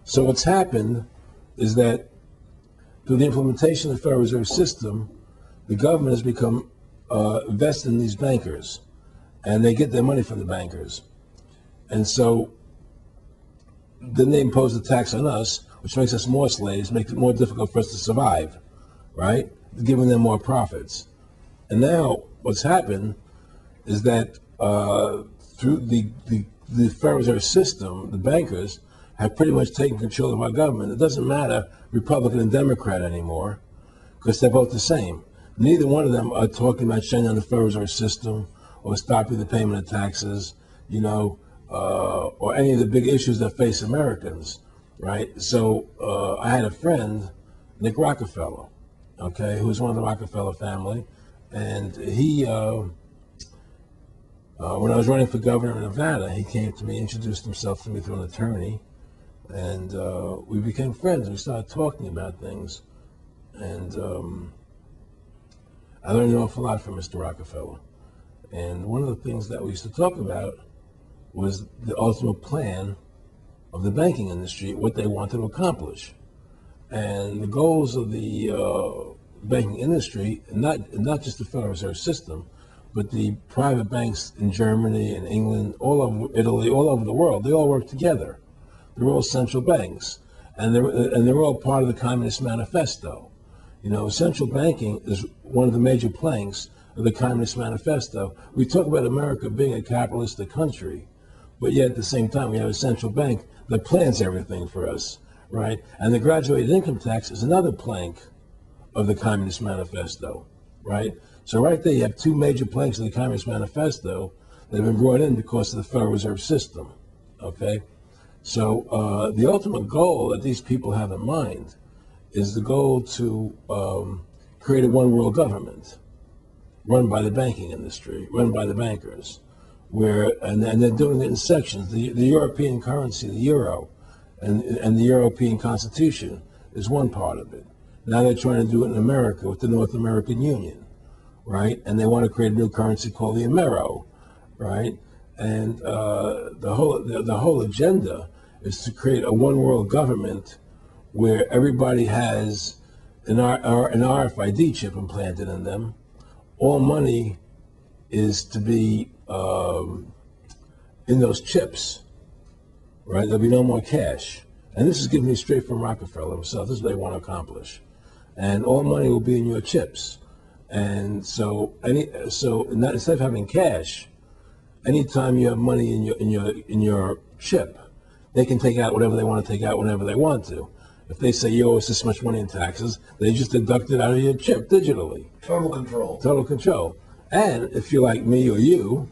So what's happened is that through the implementation of the Federal Reserve System, the government has become vested in these bankers, and they get their money from the bankers. And so then they impose a tax on us, which makes us more slaves, makes it more difficult for us to survive, right? Giving them more profits. And now what's happened is that through the Federal Reserve System, the bankers have pretty much taken control of our government. It doesn't matter Republican and Democrat anymore, because they're both the same. Neither one of them are talking about shutting down the Federal Reserve System or stopping the payment of taxes, or any of the big issues that face Americans, right? So I had a friend, Nick Rockefeller, okay, who was one of the Rockefeller family, and he, when I was running for governor in Nevada, he came to me, introduced himself to me through an attorney, and we became friends. We started talking about things, and I learned an awful lot from Mr. Rockefeller. And one of the things that we used to talk about was the ultimate plan of the banking industry, what they wanted to accomplish. And the goals of the banking industry, not just the Federal Reserve System, but the private banks in Germany and England, all over Italy, all over the world, they all work together. They're all central banks, and they're all part of the Communist Manifesto. Central banking is one of the major planks of the Communist Manifesto. We talk about America being a capitalistic country, but yet at the same time we have a central bank that plans everything for us, right? And the graduated income tax is another plank of the Communist Manifesto, right? So right there you have two major planks of the Communist Manifesto that have been brought in because of the Federal Reserve System, okay? So the ultimate goal that these people have in mind is the goal to create a one world government run by the banking industry, run by the bankers, and they're doing it in sections. The European currency, the euro, and the European Constitution is one part of it. Now they're trying to do it in America with the North American Union, right? And they want to create a new currency called the Amero, right? And the whole agenda is to create a one world government where everybody has an RFID chip implanted in them. All money is to be in those chips, right? There'll be no more cash. And this is given me straight from Rockefeller himself. This is what they want to accomplish. And all money will be in your chips. And so instead of having cash, anytime you have money in your chip, they can take out whatever they want to take out whenever they want to. If they say you owe us this much money in taxes, they just deduct it out of your chip digitally. Total control. Total control. And if you're like me or you,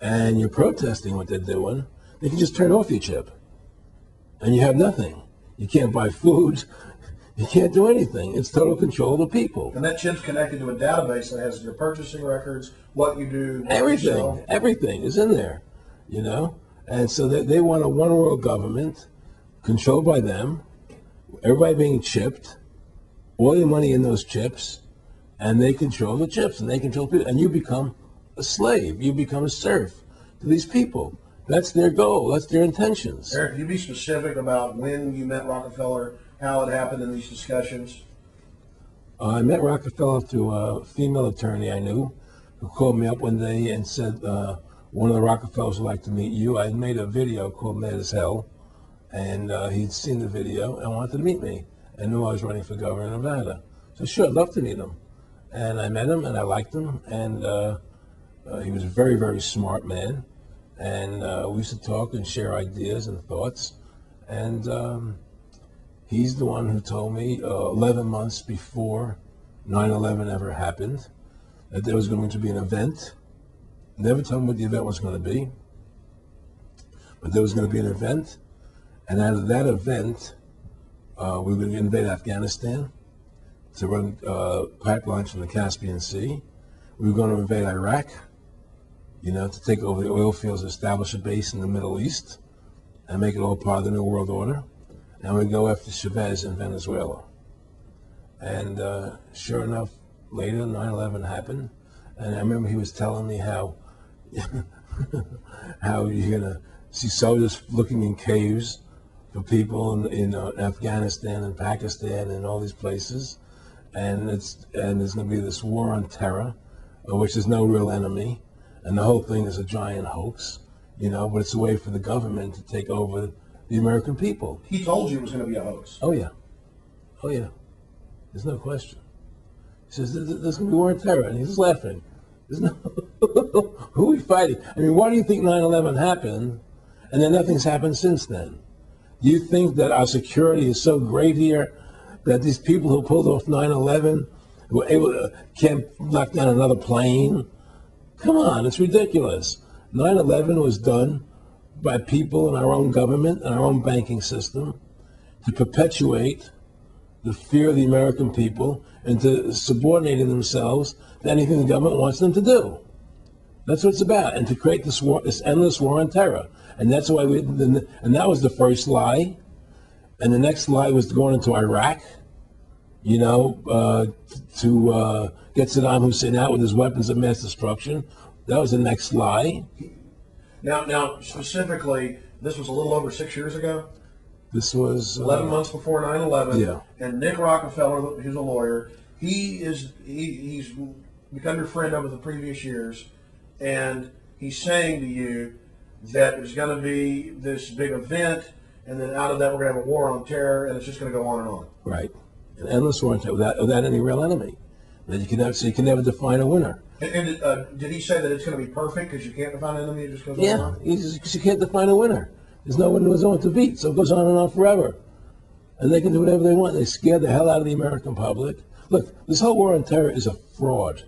and you're protesting what they're doing, they can just turn off your chip. And you have nothing. You can't buy food. You can't do anything. It's total control of the people. And that chip's connected to a database that has your purchasing records, what you do, Everything is in there, And so they want a one world government controlled by them, everybody being chipped, all your money in those chips, and they control the chips, and they control people, and you become a slave. You become a serf to these people. That's their goal. That's their intentions. Eric, can you be specific about when you met Rockefeller, how it happened in these discussions? I met Rockefeller through a female attorney I knew who called me up one day and said, one of the Rockefellers would like to meet you. I made a video called Mad as Hell, and he'd seen the video and wanted to meet me and knew I was running for governor of Nevada. So sure, I'd love to meet him. And I met him, and I liked him, and he was a very, very smart man. And we used to talk and share ideas and thoughts. And he's the one who told me 11 months before 9/11 ever happened that there was going to be an event. Never told me what the event was going to be, but there was going to be an event. And out of that event, we were going to invade Afghanistan to run pipelines from the Caspian Sea. We were going to invade Iraq, to take over the oil fields, establish a base in the Middle East, and make it all part of the New World Order. And we go after Chavez in Venezuela. And sure enough, later 9/11 happened. And I remember he was telling me how how you're going to see soldiers looking in caves for people in Afghanistan and Pakistan and all these places, and there's going to be this war on terror, which is no real enemy, and the whole thing is a giant hoax, but it's a way for the government to take over the American people. He told you it was going to be a hoax. Oh yeah, there's no question. He says there's going to be war on terror, and he's laughing. There's no who are we fighting? I mean, why do you think 9/11 happened, and then nothing's happened since then? Do you think that our security is so great here that these people who pulled off 9/11 were able can't knock down another plane? Come on, it's ridiculous. 9/11 was done by people in our own government and our own banking system to perpetuate the fear of the American people and to subordinating themselves to anything the government wants them to do. That's what it's about, and to create this war, this endless war on terror. And that's why and that was the first lie. And the next lie was going into Iraq, to get Saddam Hussein out with his weapons of mass destruction. That was the next lie. Now, specifically, this was a little over 6 years ago. This was 11 months before 9/11. Yeah. And Nick Rockefeller, who's a lawyer, he's become your friend over the previous years, and he's saying to you that there's going to be this big event, and then out of that we're going to have a war on terror, and it's just going to go on and on. Right. An endless war on terror without any real enemy. That you can never define a winner. And did he say that it's going to be perfect because you can't define an enemy? It just goes on and on? Because you can't define a winner. There's no one to beat, so it goes on and on forever. And they can do whatever they want. They scare the hell out of the American public. Look, this whole war on terror is a fraud.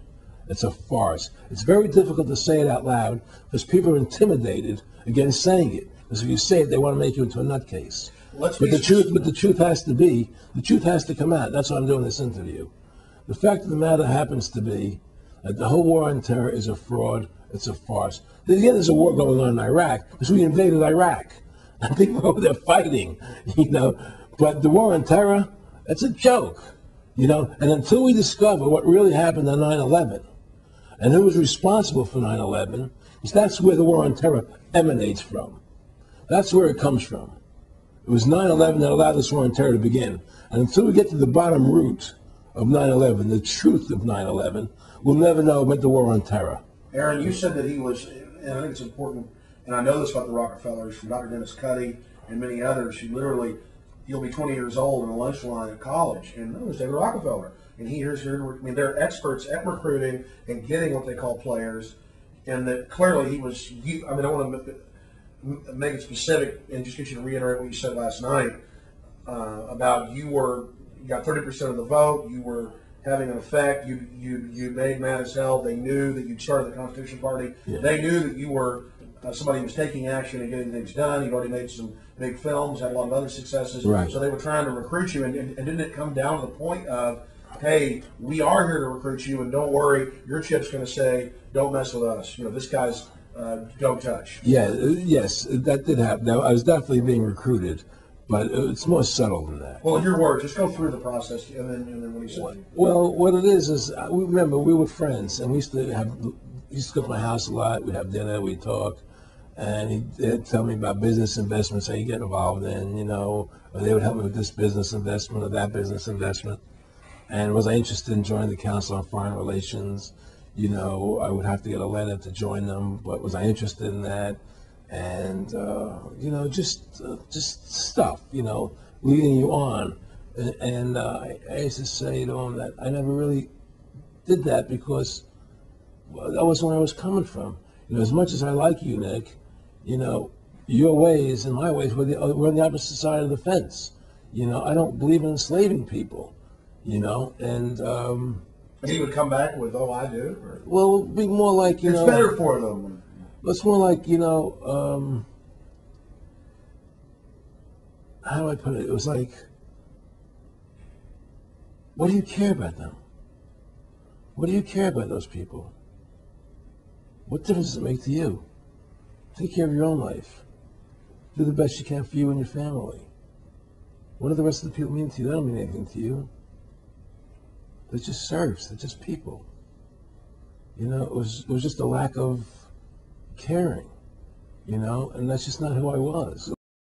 It's a farce. It's very difficult to say it out loud because people are intimidated against saying it. Because if you say it, they want to make you into a nutcase. But the truth has to come out. That's why I'm doing this interview. The fact of the matter happens to be that the whole war on terror is a fraud. It's a farce. There's a war going on in Iraq because we invaded Iraq. And people over there fighting, But the war on terror, it's a joke, And until we discover what really happened on 9/11 and who was responsible for 9/11, because that's where the war on terror emanates from. That's where it comes from. It was 9/11 that allowed this war on terror to begin. And until we get to the bottom root of 9/11, the truth of 9/11, we'll never know about the war on terror. Aaron, you said that he was, and I think it's important, and I know this about the Rockefellers from Dr. Dennis Cuddy and many others, who literally, you'll be 20 years old in a lunch line at college, and it was David Rockefeller. And they're experts at recruiting and getting what they call players, and that clearly he was, I don't want to make it specific and just get you to reiterate what you said last night about you got 30% of the vote, you were having an effect, you made mad as hell. They knew that you'd started the Constitution Party. Yeah. They knew that you were somebody who was taking action and getting things done. You'd already made some big films, had a lot of other successes. Right. So they were trying to recruit you, and didn't it come down to the point of, hey, we are here to recruit you, and don't worry, your chip's going to say, don't mess with us. This guy's don't touch. Yeah, yes, that did happen. Now, I was definitely being recruited. But it's more subtle than that. Well, in your words, just go through the process, and then what he said. Well, what it is remember, we were friends, and we used to go to my house a lot. We'd have dinner, we'd talk, and he'd tell me about business investments, how you get involved in, or they would help me with this business investment or that business investment. And was I interested in joining the Council on Foreign Relations? I would have to get a letter to join them, but was I interested in that? And just stuff, leading you on. And I used to say to him that I never really did that because that wasn't where I was coming from. As much as I like you, Nick, your ways and my ways we're on the opposite side of the fence. I don't believe in enslaving people. And he would come back with, "Oh, I do." Or? Well, it would be more like it's better for them. It's more like, how do I put it? It was like, what do you care about them? What do you care about those people? What difference does it make to you? Take care of your own life. Do the best you can for you and your family. What do the rest of the people mean to you? They don't mean anything to you. They're just serfs. They're just people. It was just a lack of caring, and that's just not who I was.